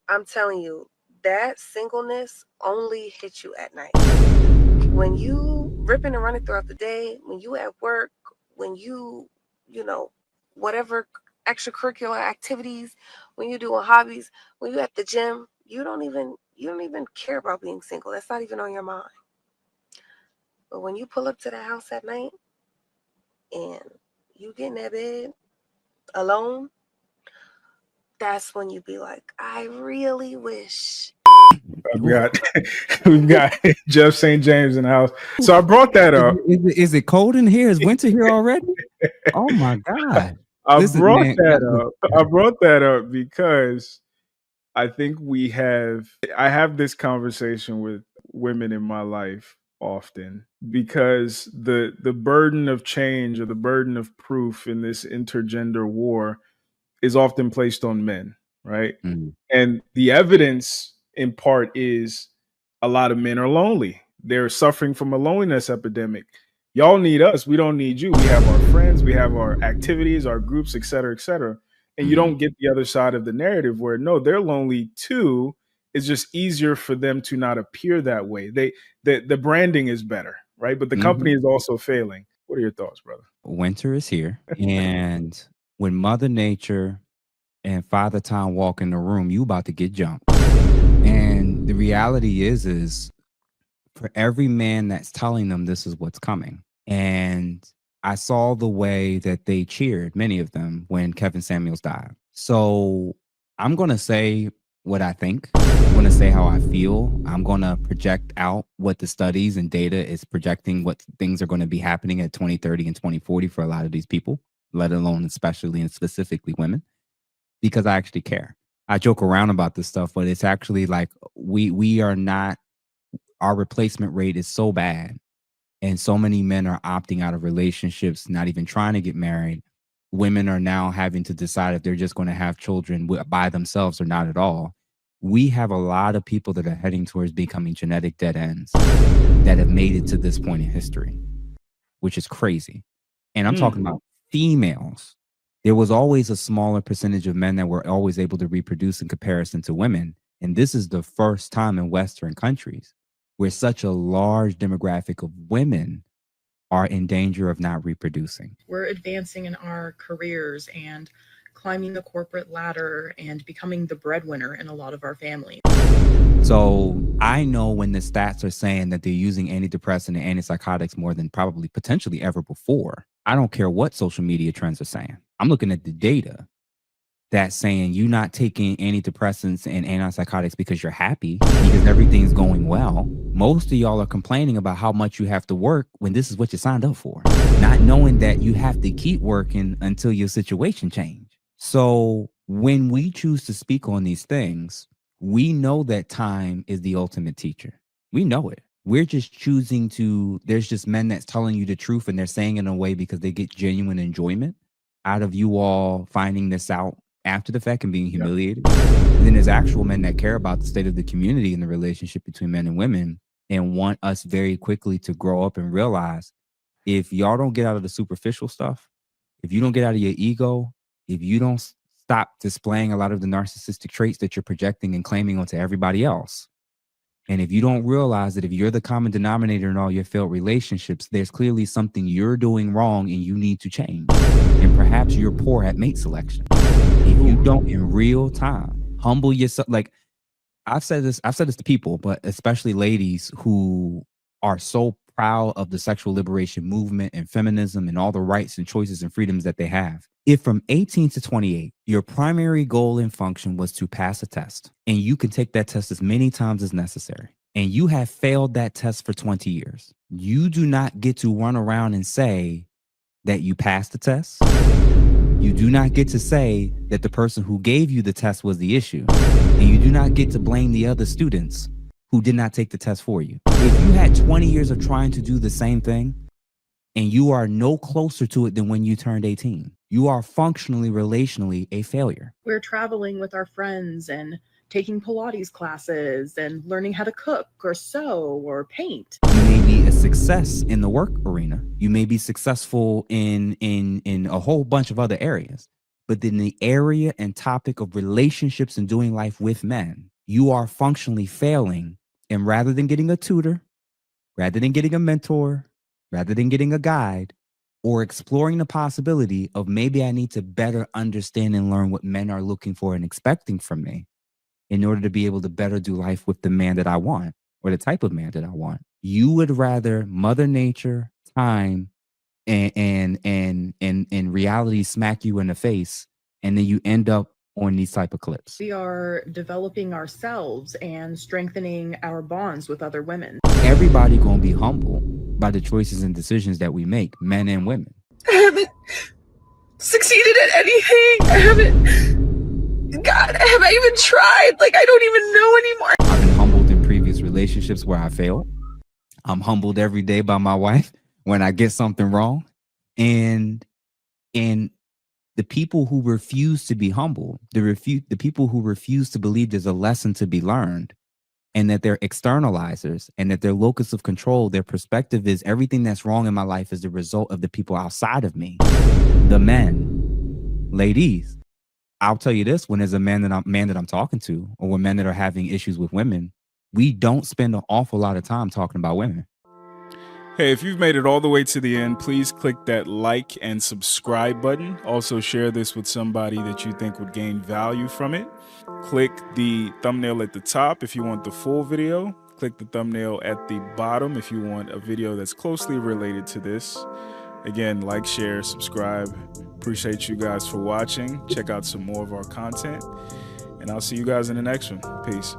I'm telling you, that singleness only hits you at night. When you ripping and running throughout the day, when you at work, when you know, whatever extracurricular activities, when you doing hobbies, when you at the gym, you don't even care about being single. That's not even on your mind. But when you pull up to the house at night and you get in that bed alone, that's when you be like, I really wish. We've got we've got Jeff St. James in the house. So I brought that up. Is it cold in here? Is winter here already? Oh my God. I Listen, brought man. that up. I brought that up because I think I have this conversation with women in my life often because the burden of change or the burden of proof in this intergender war is often placed on men, right? Mm. And the evidence in part is a lot of men are lonely. They're suffering from a loneliness epidemic. Y'all need us. We don't need you. We have our friends, we have our activities, our groups, et cetera, et cetera. And you Mm. don't get the other side of the narrative where no, they're lonely too. It's just easier for them to not appear that way. The branding is better, right? But the company Mhm. is also failing. What are your thoughts, brother? Winter is here. And when Mother Nature and Father Time walk in the room, you about to get jumped. And the reality is for every man that's telling them this is what's coming. And I saw the way that they cheered, many of them, when Kevin Samuels died. So I'm going to say what I think. I'm going to say how I feel. I'm going to project out what the studies and data is projecting what things are going to be happening at 2030 and 2040 for a lot of these people, let alone especially and specifically women, because I actually care. I joke around about this stuff, but it's actually like we are not, our replacement rate is so bad and so many men are opting out of relationships, not even trying to get married. Women are now having to decide if they're just going to have children by themselves or not at all. We have a lot of people that are heading towards becoming genetic dead ends that have made it to this point in history, which is crazy. And I'm talking about females. There was always a smaller percentage of men that were always able to reproduce in comparison to women. And this is the first time in Western countries where such a large demographic of women are in danger of not reproducing. We're advancing in our careers and climbing the corporate ladder and becoming the breadwinner in a lot of our families. So I know when the stats are saying that they're using antidepressant and antipsychotics more than probably potentially ever before. I don't care what social media trends are saying. I'm looking at the data that's saying you're not taking antidepressants and antipsychotics because you're happy, because everything's going well. Most of y'all are complaining about how much you have to work when this is what you signed up for, not knowing that you have to keep working until your situation change. So when we choose to speak on these things, we know that time is the ultimate teacher. We know it. We're just choosing to, there's just men that's telling you the truth and they're saying it in a way because they get genuine enjoyment out of you all finding this out after the fact and being humiliated. And then there's actual men that care about the state of the community and the relationship between men and women and want us very quickly to grow up and realize if y'all don't get out of the superficial stuff, if you don't get out of your ego, if you don't stop displaying a lot of the narcissistic traits that you're projecting and claiming onto everybody else, and if you don't realize that if you're the common denominator in all your failed relationships, there's clearly something you're doing wrong and you need to change. And perhaps you're poor at mate selection. If you don't in real time humble yourself, like I've said this to people, but especially ladies who are so proud of the sexual liberation movement and feminism and all the rights and choices and freedoms that they have. If from 18 to 28, your primary goal and function was to pass a test, and you can take that test as many times as necessary, and you have failed that test for 20 years, you do not get to run around and say that you passed the test. You do not get to say that the person who gave you the test was the issue. And you do not get to blame the other students who did not take the test for you. If you had 20 years of trying to do the same thing and you are no closer to it than when you turned 18, you are functionally, relationally a failure. We're traveling with our friends and taking Pilates classes and learning how to cook or sew or paint. You may be a success in the work arena. You may be successful in a whole bunch of other areas. But in the area and topic of relationships and doing life with men, you are functionally failing. And rather than getting a tutor, rather than getting a mentor, rather than getting a guide, or exploring the possibility of maybe I need to better understand and learn what men are looking for and expecting from me in order to be able to better do life with the man that I want or the type of man that I want. You would rather Mother Nature, time, and reality smack you in the face, and then you end up on these type of clips. We are developing ourselves and strengthening our bonds with other women. Everybody gonna be humble by the choices and decisions that we make, men and women. I haven't succeeded at anything. I haven't, God, have I even tried? Like, I don't even know anymore. I've been humbled in previous relationships where I failed. I'm humbled every day by my wife when I get something wrong. And the people who refuse to be humble, the people who refuse to believe there's a lesson to be learned, and that they're externalizers, and that their locus of control, their perspective is everything that's wrong in my life is the result of the people outside of me. The men, ladies, I'll tell you this: when there's a man that I'm talking to, or when men that are having issues with women, we don't spend an awful lot of time talking about women. Hey, if you've made it all the way to the end, please click that like and subscribe button. Also share this with somebody that you think would gain value from it. Click the thumbnail at the top if you want the full video. Click the thumbnail at the bottom if you want a video that's closely related to this. Again, like, share, subscribe. Appreciate you guys for watching. Check out some more of our content, and I'll see you guys in the next one. Peace.